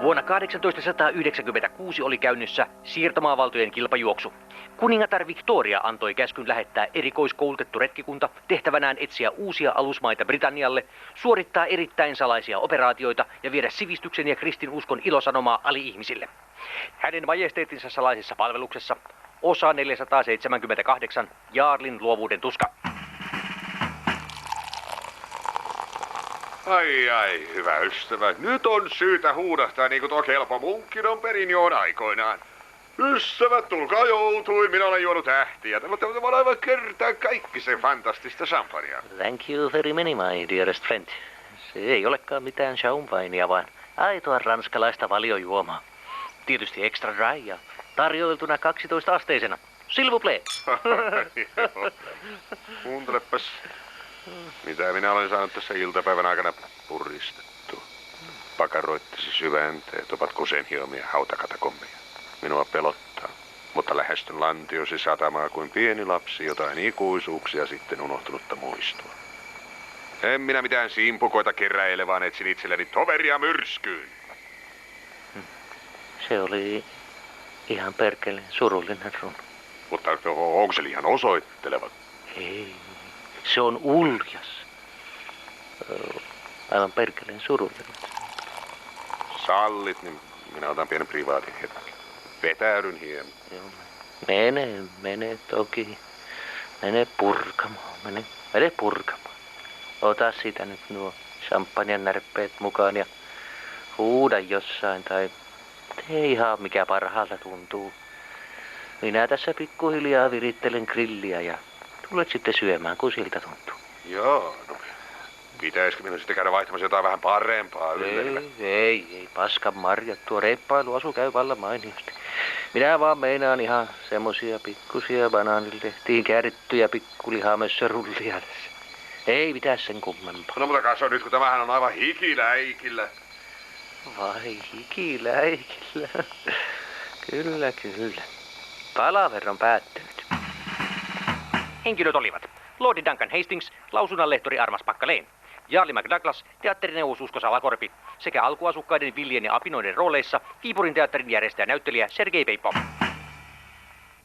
Vuonna 1896 oli käynnissä siirtomaavaltojen kilpajuoksu. Kuningatar Victoria antoi käskyn lähettää erikoiskoulutettu retkikunta tehtävänään etsiä uusia alusmaita Britannialle, suorittaa erittäin salaisia operaatioita ja viedä sivistyksen ja kristinuskon ilosanomaa ali-ihmisille. Hänen majesteettinsa salaisessa palveluksessa osa 478 Jaarlin luovuuden tuska. Ai, hyvä ystävä. Nyt on syytä huudahtaa niin kuin tuo kelpo munkkin on perin joon aikoinaan. Ystävät, tulkaa joutui. Minä olen juonut ähtiä. Te voitte aivan kertaa kaikki se fantastista champagnea. Thank you very many, my dearest friend. Se ei olekaan mitään champagnea, vaan aitoa ranskalaista valiojuomaa. Tietysti extra dry ja tarjoiltuna 12-asteisena. S'il vous plaît. Kuuntelepas, mitä minä olen saanut tässä iltapäivän aikana puristettua. Pakaroittesi syvänteet ovat kusen hiomia hautakatakommeja. Minua pelottaa, mutta lähestyn lantiosi satamaa kuin pieni lapsi, jotain ikuisuuksia sitten unohtunutta muistua. En minä mitään simpukoita keräile, vaan etsin itselleni toveria myrskyyn. Se oli ihan perkeleen surullinen runo. Mutta onko se liian osoitteleva? Ei, se on uljas. Aivan perkeleen surullinen. Sallit, niin minä otan pienen privaatin hetken. Vetäydyn hieman. Joo, mene toki. Mene purkamaan, mene purkamaan. Ota siitä nyt nuo champagnen närppeet mukaan ja huuda jossain tai tee ihan mikä parhaalta tuntuu. Minä tässä pikkuhiljaa virittelen grilliä ja tulet sitten syömään, kun siltä tuntuu. Joo, no pitäisikö minun sitten käydä vaihtamassa jotain vähän parempaa yllä? Ei, paskan marjat, tuo reippailuasu käy vallan mainiosti. Minä vaan meinaan ihan semmosia pikkusia banaanilehtiin käärittyjä pikkulihamössörullia tässä. Ei mitään sen kummempaa. No mutta katso nyt, kun tämähän on aivan hikiläikillä. Vai hikiläikillä? Kyllä. Palaver on päättynyt. Henkilöt olivat Lordi Duncan Hastings, lausunnanlehtori Armas Packaleen, Jarli McDouglas, teatterineuvos Usko Salakorpi sekä alkuasukkaiden Villien ja Apinoiden rooleissa Viipurin teatterin järjestäjä näyttelijä Sergei Peippo.